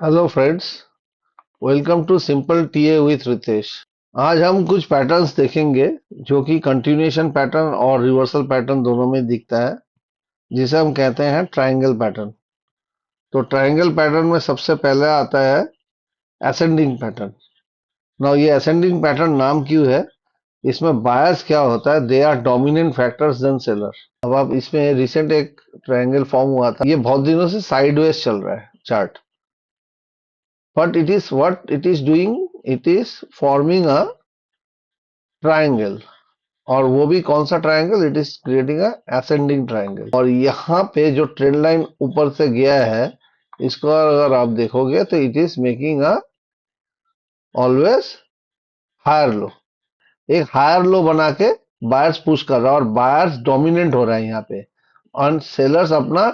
Hello friends, welcome to simple TA with Ritesh. आज हम कुछ पैटर्न्स देखेंगे जो कि कंटिन्यूएशन पैटर्न और रिवर्सल पैटर्न दोनों में दिखता है, जिसे हम कहते हैं ट्रायंगल पैटर्न। तो ट्रायंगल पैटर्न में सबसे पहले आता है असेंडिंग पैटर्न। नाउ ये असेंडिंग पैटर्न नाम क्यों है? इसमें बायस क्या होता है? They are dominant factors then seller. अब आप इसमें रिसेंट एक ट्रायंगल फॉर्म हुआ था, ये बहुत दिनों से साइडवेज चल रहा है chart, but it is what it is doing, it is forming a triangle. और वो भी कौन सा triangle? It is creating a ascending triangle. और यहाँ पे जो ट्रेंड लाइन ऊपर से गया है, इसको अगर आप देखोगे तो it is making a always higher low. एक हायर लो बना के बायर्स पुश कर रहा है और बायर्स डोमिनेंट हो रहा है यहाँ पे, और सेलर्स अपना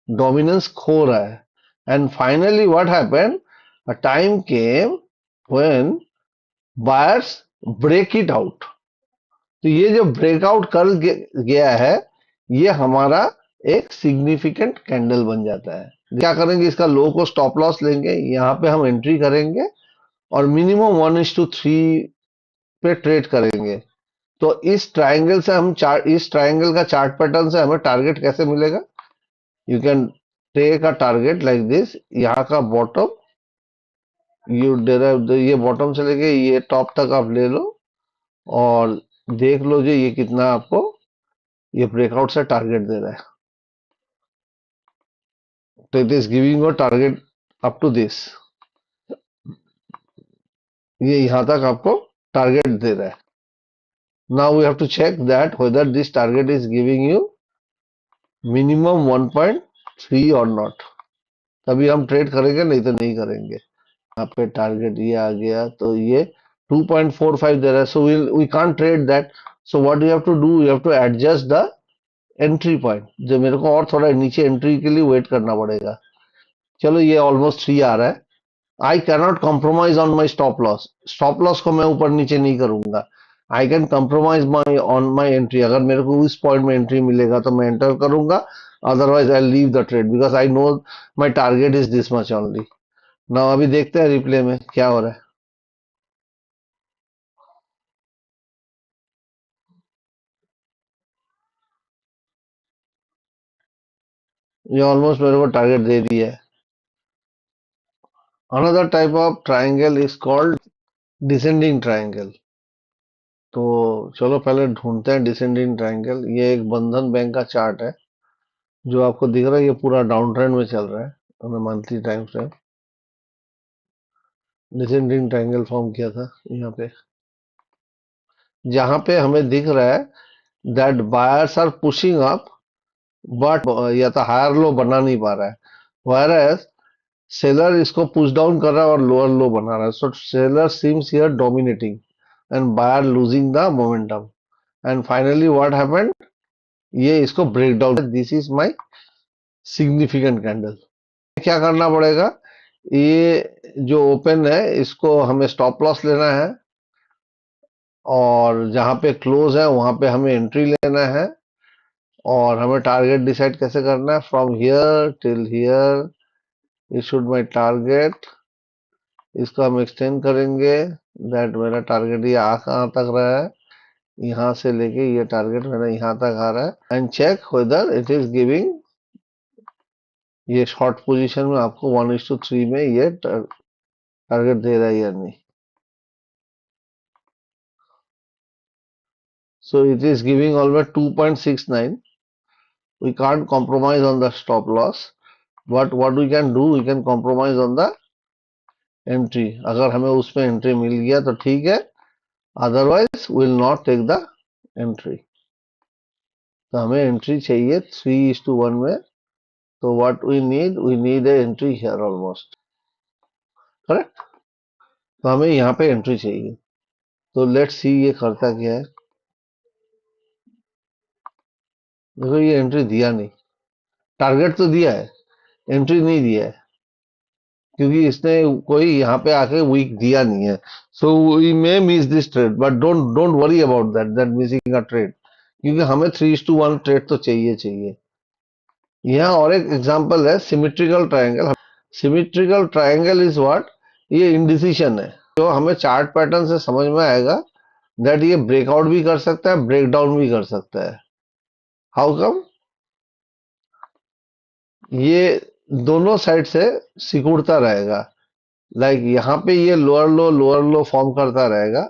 डोमिनेंस खो रहा है। And finally what happened, a time came when buyers break it out. तो ये जो ब्रेकआउट कर गया है, ये हमारा एक सिग्निफिकेंट कैंडल बन जाता है। क्या करेंगे, इसका लो को स्टॉप लॉस लेंगे, यहाँ पे हम एंट्री करेंगे और मिनिमम 1:3 पे ट्रेड करेंगे। तो इस ट्रायंगल से हम चार्ट, इस ट्रायंगल का चार्ट पैटर्न से हमें टारगेट कैसे मिलेगा? You can take a target like this. यहाँ का बॉटम, यू डिराइव ये बॉटम से लेके ये टॉप तक आप ले लो और देख लो जो ये कितना आपको ये ब्रेकआउट से टारगेट दे रहा है। तो it is giving your target up to this, ये यहां तक आपको टारगेट दे रहा है। Now we have to check that whether this target is giving you minimum 1.3 और नॉट, तभी हम ट्रेड करेंगे, नहीं तो नहीं करेंगे। यहाँ पे टारगेट ये आ गया तो ये 2.45 दे रहा है, so we can't trade that. So what you have to do, you have to adjust the entry point, जो मेरे को और थोड़ा नीचे एंट्री के लिए वेट करना पड़ेगा। चलो ये ऑलमोस्ट 3 आ रहा है। I cannot compromise on my stop loss. Stop loss को मैं ऊपर नीचे नहीं करूंगा। I can compromise my on my entry. अगर मेरे को इस पॉइंट में एंट्री मिलेगा तो मैं एंटर करूंगा, otherwise I leave the trade because I know my target is this much only. ना अभी देखते हैं रिप्ले में क्या हो रहा है। ये ऑलमोस्ट मेरे को टारगेट दे दिया है। Another type of triangle is called descending triangle. तो चलो पहले ढूंढते हैं डिसेंडिंग ट्राइंगल। ये एक बंधन बैंक का चार्ट है, जो आपको दिख रहा है, ये पूरा डाउन ट्रेंड में चल रहा है। हमने monthly time frame descending triangle form किया था यहाँ पे, जहां पे हमें दिख रहा है that buyers are pushing up, but या तो हायर लो बना नहीं पा रहा है, वायरस सेलर इसको पुश डाउन कर रहा है और लोअर लो बना रहा है। So seller seems here dominating and buyer losing the momentum. And finally what happened, ये इसको break down. This is my significant candle. क्या करना पड़ेगा, ये जो ओपन है इसको हमें स्टॉप लॉस लेना है, और जहां पे क्लोज है वहां पे हमें एंट्री लेना है। और हमें टारगेट डिसाइड कैसे करना है, from here till here it should my target. इसको हम एक्सटेंड करेंगे, दैट मेरा टारगेट ये आ कहाँ तक रहा है, यहाँ से लेके ये टारगेट मेरा यहाँ तक आ रहा है। And check whether it is giving, ये शॉर्ट पोजीशन में आपको 1:3 में ये टारगेट दे रहा है या नहीं। So it is giving always 2.69. We can't compromise on the stop loss, but what we can do, we can compromise on the entry. अगर हमें उसमें एंट्री मिल गया तो ठीक है, otherwise will not take the entry. तो हमें एंट्री चाहिए 3:1 में। तो what we need a entry here almost, correct. तो हमें यहाँ पे एंट्री चाहिए। तो लेट्स सी ये करता क्या है। देखो ये एंट्री दिया नहीं, टारगेट तो दिया है, एंट्री नहीं दिया है, क्योंकि इसने कोई यहाँ पे आके वीक दिया नहीं है। So we may miss this trade, but don't don't worry about that that missing a trade, क्योंकि हमें 3:1 ट्रेड तो चाहिए चाहिए। यहाँ और एक एग्जांपल है symmetrical triangle. Symmetrical triangle is what? ये इंडिसिशन है जो हमें चार्ट पैटर्न से समझ में आएगा दैट ये ब्रेकआउट भी कर सकता है, ब्रेक डाउन भी कर सकता है। How come? ये दोनों साइड से सिकुड़ता रहेगा। लाइक यहाँ पे ये लोअर लो फॉर्म करता रहेगा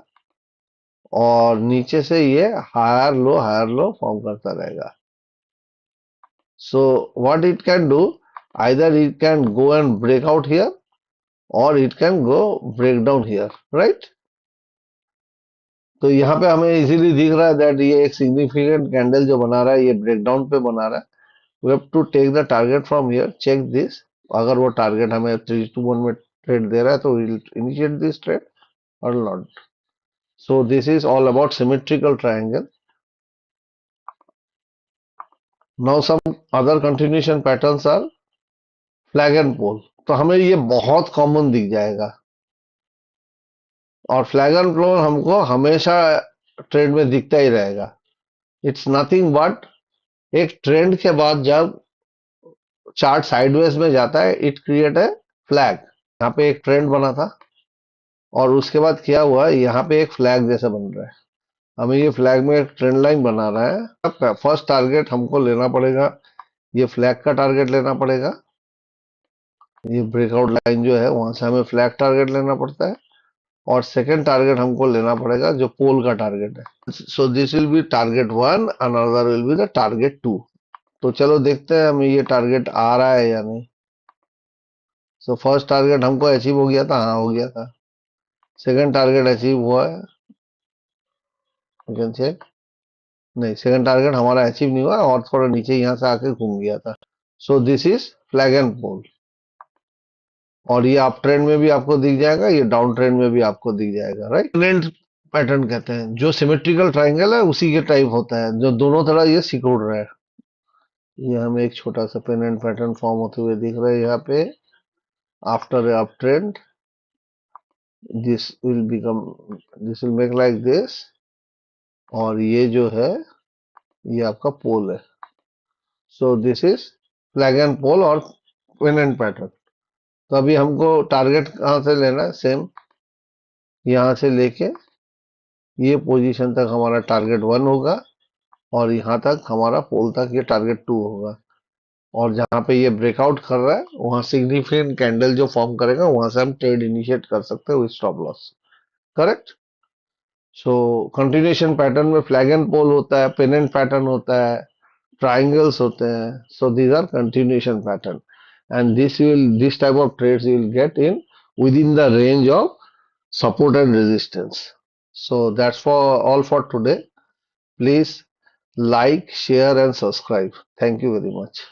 और नीचे से ये हायर लो फॉर्म करता रहेगा। So what it can do, either it can go and break out here और it can go break down here, right? तो यहाँ पे हमें इजीली दिख रहा है दैट ये एक सिग्निफिकेंट कैंडल जो बना रहा है ये ब्रेक डाउन पे बना रहा है। We have to take the target from here, check this. अगर वो टारगेट हमें 3 to 1 में ट्रेड दे रहा है तो will initiate this trade or not. So this is all about symmetrical triangle. Now some other continuation patterns are flag and pole. तो हमें ये बहुत कॉमन दिख जाएगा और फ्लैग एंड पोल हमको हमेशा ट्रेंड में दिखता ही रहेगा। इट्स नथिंग बट एक ट्रेंड के बाद जब चार्ट साइडवेज में जाता है इट क्रिएट है फ्लैग। यहाँ पे एक ट्रेंड बना था और उसके बाद क्या हुआ, यहाँ पे एक फ्लैग जैसा बन रहा है। हमें ये फ्लैग में एक ट्रेंड लाइन बना रहा है। फर्स्ट टारगेट हमको लेना पड़ेगा, ये फ्लैग का टारगेट लेना पड़ेगा। ये ब्रेकआउट लाइन जो है वहां से हमें फ्लैग टारगेट लेना पड़ता है और सेकंड टारगेट हमको लेना पड़ेगा जो पोल का टारगेट है। So this will be target 1, another will be the target 2। तो चलो देखते हैं हमें ये टारगेट आ रहा है या नहीं। सो फर्स्ट टारगेट हमको अचीव हो गया था, हाँ हो गया था। सेकंड टारगेट अचीव हुआ है, यू कैन चेक। नहीं, सेकंड टारगेट हमारा अचीव नहीं हुआ और थोड़ा नीचे यहाँ से आके घूम गया था। So this is flag and pole और ये अप ट्रेंड में भी आपको दिख जाएगा, ये डाउन ट्रेंड में भी आपको दिख जाएगा, राइट? पेनेंट पैटर्न कहते हैं, जो सिमेट्रिकल ट्रायंगल है उसी के टाइप होता है, जो दोनों तरह ये सिकुड़ रहा है। ये हमें एक छोटा सा पेनेंट पैटर्न फॉर्म होते हुए दिख रहा है यहाँ पे। After up trend this will become, this will make like this और ये जो है ये आपका पोल है। So this is flag and pole और पेनेंट पैटर्न। तो अभी हमको टारगेट कहाँ से लेना है, सेम यहाँ से लेके ये पोजीशन तक हमारा टारगेट 1 होगा और यहाँ तक हमारा पोल तक ये टारगेट 2 होगा। और जहाँ पे ये ब्रेकआउट कर रहा है वहां सिग्निफिकेंट कैंडल जो फॉर्म करेगा वहां से हम ट्रेड इनिशिएट कर सकते हैं with stop loss, correct? So continuation pattern में फ्लैग एंड पोल होता है, पेनेंट पैटर्न होता है, ट्राइंगल्स होते हैं। So these are continuation pattern and this type of trades you will get in within the range of support and resistance. So that's for all for today. Please like, share and subscribe. Thank you very much.